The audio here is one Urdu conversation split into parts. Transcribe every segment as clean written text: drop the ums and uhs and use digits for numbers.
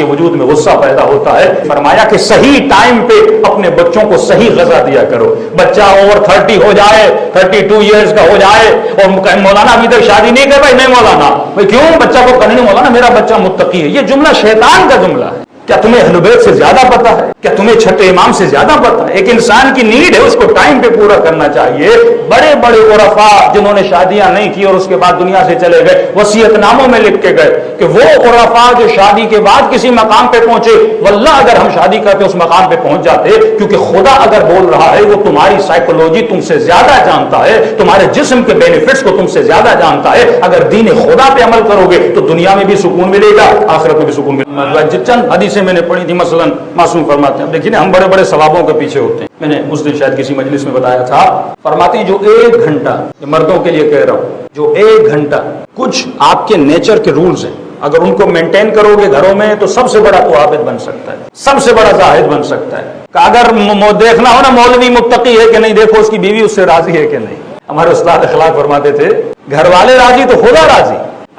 وجود میں غصہ پیدا ہوتا ہے. فرمایا کہ صحیح ٹائم پہ اپنے بچوں کو صحیح غذا دیا کرو. بچہ اوور 30 ہو جائے، 32 ایئرز کا ہو جائے اور مولانا ابھی تک شادی نہیں کر بھائی، نہیں مولانا بھائی کیوں بچہ کو کرنے نہیں، مولانا میرا بچہ متقی ہے. یہ جملہ شیطان کا جملہ ہے. کیا تمہیں اہل بیت سے زیادہ پتا ہے؟ کیا تمہیں چھٹے امام سے زیادہ پتا ہے؟ ایک انسان کی نیڈ ہے، اس کو ٹائم پہ پورا کرنا چاہیے. بڑے بڑے عرفاء جنہوں نے شادیاں نہیں کی اور اس کے بعد دنیا سے چلے گئے، وصیت ناموں میں لکھ کے گئے کہ وہ عرفاء جو شادی کے بعد کسی مقام پہ پہنچے، واللہ اگر ہم شادی کرتے اس مقام پہ پہنچ جاتے، کیونکہ خدا اگر بول رہا ہے وہ تمہاری سائیکولوجی تم سے زیادہ جانتا ہے، تمہارے جسم کے بینیفٹس کو تم سے زیادہ جانتا ہے. اگر دین خدا پہ عمل کرو گے تو دنیا میں بھی سکون ملے گا، آخرت میں بھی سکون ملے گا. چند حدیثیں میں نے پڑھی تھی. مثلا معصوم فرماتے ہیں، دیکھیے نا ہم بڑے بڑے ثوابوں کے پیچھے ہوتے ہیں. میں نے اس دن شاید کسی مجلس میں بتایا تھا، فرماتے ہیں جو 1 گھنٹہ، مردوں کے لیے کہہ رہا ہوں، جو 1 گھنٹہ کچھ آپ کے نیچر کے رولز ہیں، اگر ان کو مینٹین کرو گے گھروں میں تو سب سے بڑا تو عابد بن سکتا ہے، سب سے بڑا زاہد بن سکتا ہے. اگر دیکھنا ہو نا مولوی متقی ہے کہ نہیں، دیکھو اس کی بیوی اس سے راضی ہے کہ نہیں. ہمارے استاد اخلاق فرماتے تھے گھر والے راضی تو خدا راضی.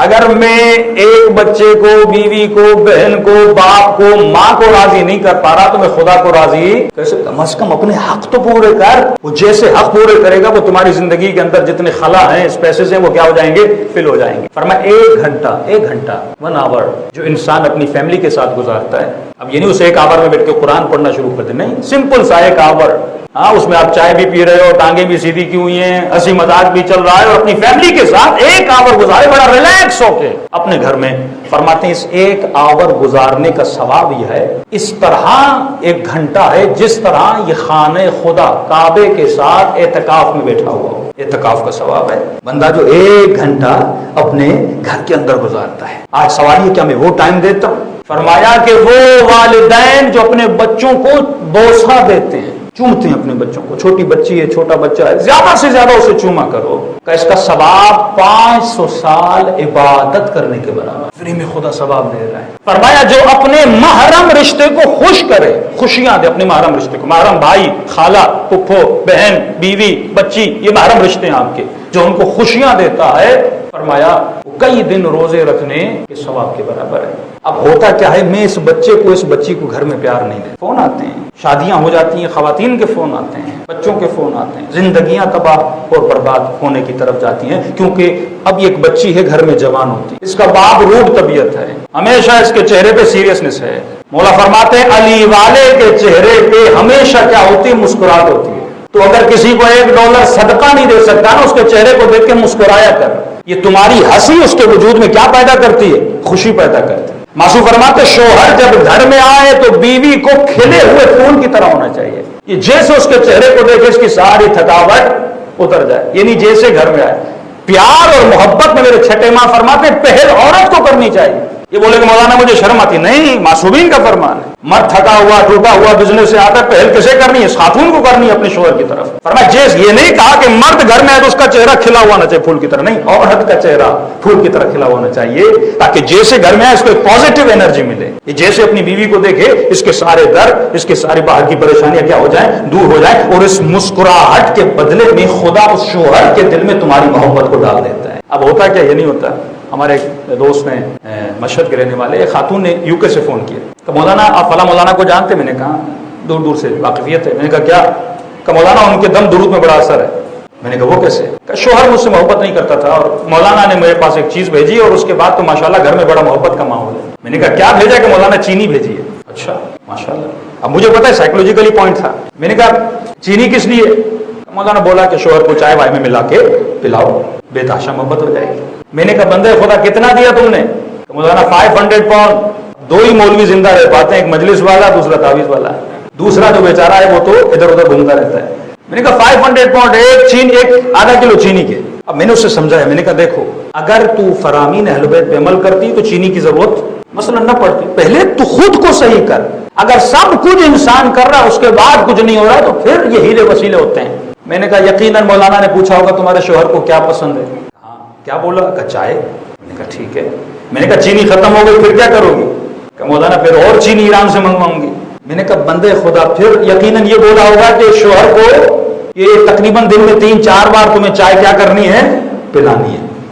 اگر میں ایک بچے کو، بیوی کو، بہن کو، باپ کو، ماں کو راضی نہیں کر پا رہا تو میں خدا کو راضی کیسے؟ کم از کم اپنے حق تو پورے کر. وہ جیسے حق پورے کرے گا وہ تمہاری زندگی کے اندر جتنے خلا ہیں، اسپیسز ہیں، وہ کیا ہو جائیں گے؟ فل ہو جائیں گے. فرمایا 1 گھنٹہ 1 آور جو انسان اپنی فیملی کے ساتھ گزارتا ہے. اب یہ نہیں اسے 1 آور میں بیٹھ کے قرآن پڑھنا شروع کر دے، نہیں، سمپل سا 1 آور. ہاں اس میں آپ چائے بھی پی رہے ہو، ٹانگیں بھی سیدھی کی ہوئی ہیں، ہنسی مذاق بھی چل رہا ہے، اور اپنی فیملی کے ساتھ 1 آور گزارے بڑا ریلیکس ہو کے اپنے گھر میں. فرماتے ہیں اس 1 آور گزارنے کا ثواب یہ ہے، اس طرح 1 گھنٹہ ہے جس طرح یہ خانہ خدا کعبے کے ساتھ اعتکاف میں بیٹھا ہوا ہو. اعتکاف کا ثواب ہے. بندہ جو 1 گھنٹہ اپنے گھر کے اندر گزارتا ہے. آج سوال یہ کیا میں وہ ٹائم دیتا ہوں؟ فرمایا کہ وہ والدین جو اپنے بچوں کو بوسہ دیتے ہیں، چومتے ہیں اپنے بچوں کو، چھوٹی بچی ہے، چھوٹا بچہ ہے، زیادہ سے زیادہ اسے چوما کرو، کہ اس کا ثواب 500 سال عبادت کرنے کے برابر. فری میں خدا ثواب دے رہا ہے. فرمایا جو اپنے محرم رشتے کو خوش کرے، خوشیاں دے اپنے محرم رشتے کو. محرم بھائی، خالہ، پھپھو، بہن، بیوی، بچی، یہ محرم رشتے ہیں آپ کے، جو ان کو خوشیاں دیتا ہے، فرمایا وہ کئی دن روزے رکھنے کے ثواب کے برابر ہے. اب ہوتا کیا ہے، میں اس بچے کو، اس بچی کو گھر میں پیار نہیں دیتا. فون آتے ہیں، شادیاں ہو جاتی ہیں، خواتین کے فون آتے ہیں، بچوں کے فون آتے ہیں، زندگیاں تباہ اور برباد ہونے کی طرف جاتی ہیں. کیونکہ اب ایک بچی ہے گھر میں جوان ہوتی ہے، اس کا باپ روڈ طبیعت ہے، ہمیشہ اس کے چہرے پہ سیریسنس ہے. مولا فرماتے ہیں علی والے کے چہرے پہ ہمیشہ کیا ہوتی ہے؟ مسکراہٹ ہوتی ہے. تو اگر کسی کو $1 صدقہ نہیں دے سکتا نا، اس کے چہرے کو دیکھ کے مسکرایا کر. یہ تمہاری ہنسی اس کے وجود میں کیا پیدا کرتی ہے؟ خوشی پیدا کرتی ہے. معصوم فرماتے شوہر جب گھر میں آئے تو بیوی کو کھلے ہوئے پھول کی طرح ہونا چاہیے. یہ جیسے اس کے چہرے کو دیکھے اس کی ساری تھکاوٹ اتر جائے، یعنی جیسے گھر میں آئے. پیار اور محبت میں میرے چھٹے ماں فرماتے پہل عورت کو کرنی چاہیے. یہ بولے کہ مولانا مجھے شرم آتی، نہیں، معصومین کا فرمان ہے. مرد تھکا ہوا ٹوٹا ہوا بزنس سے آتا ہے، پہل کسے کرنی ہے؟ خاتون کو کرنی ہے اپنے شوہر کی طرف. فرمایا جیس یہ نہیں کہا کہ مرد گھر میں ہے تو اس کا چہرہ کھلا ہوا ہونا چاہیے پھول کی طرح، نہیں، عورت کا چہرہ پھول کی طرح کھلا ہونا چاہیے، تاکہ جیسے گھر میں ہے اس کو ایک پازیٹیو انرجی ملے. یہ جیسے اپنی بیوی کو دیکھے اس کے سارے درد، اس کے سارے باہر کی پریشانیاں کیا ہو جائیں؟ دور ہو جائیں. اور اس مسکراہٹ کے بدلے میں خدا اس شوہر کے دل میں تمہاری محبت کو ڈال دیتا ہے. اب ہوتا کیا؟ یہ نہیں ہوتا. ہمارے ایک دوست نے مشہد کے رہنے والے، ایک خاتون نے UK سے فون کیا کہ مولانا آپ فلاں مولانا کو جانتے؟ میں نے کہا دور دور سے واقفیت ہے. میں نے کہا کیا؟ کہ مولانا ان کے دم درود میں بڑا اثر ہے. میں نے کہا وہ کیسے؟ کہ شوہر مجھ سے محبت نہیں کرتا تھا اور مولانا نے میرے پاس ایک چیز بھیجی اور اس کے بعد تو ماشاءاللہ گھر میں بڑا محبت کا ماحول ہے. میں نے کہا کیا بھیجا؟ کہ مولانا چینی بھیجی ہے. اچھا ماشاءاللہ. اب مجھے پتا ہے سائیکولوجیکلی پوائنٹ تھا. میں نے کہا چینی کس لیے؟ مولانا بولا کہ شوہر کو چائے وائے میں ملا کے پلاؤ، بے تحاشا محبت ہو جائے گی. میں نے کہا بندے خدا کتنا دیا تم نے؟ کہ مولانا 500 پاؤنڈ. 2 ہی مولوی زندہ رہ پاتے ہیں، ایک مجلس والا، دوسرا تعویذ والا. دوسرا جو بیچارہ ہے وہ تو ادھر ادھر گھومتا رہتا ہے. میں نے کہا 500 پاؤنڈ، ایک آدھا کلو چینی کے. اب میں نے اسے سمجھایا، میں نے کہا دیکھو اگر تو فرامین اہل بیت پہ عمل کرتی تو چینی کی ضرورت مثلا نہ پڑتی. پہلے تو خود کو صحیح کر. اگر سب کچھ انسان کر رہا ہے اس کے بعد کچھ نہیں ہو رہا ہے تو پھر یہ ہیلے وسیلے ہوتے ہیں. میں نے کہا یقیناً مولانا نے پوچھا ہوگا تمہارے شوہر کو کیا پسند ہے؟ ہاں. کیا بولا؟ کہ چائے. میں نے کہا ٹھیک ہے. میں نے کہا چینی ختم ہو گئی پھر کیا کرو گی؟ کہ مولانا پھر اور چینی ایران سے منگواؤں گی. میں نے کہا بندے خدا پھر یقیناً یہ بولا ہوگا کہ شوہر کو یہ تقریباً دن میں 3-4 بار تمہیں چائے کیا کرنی ہے؟ پلانی ہے.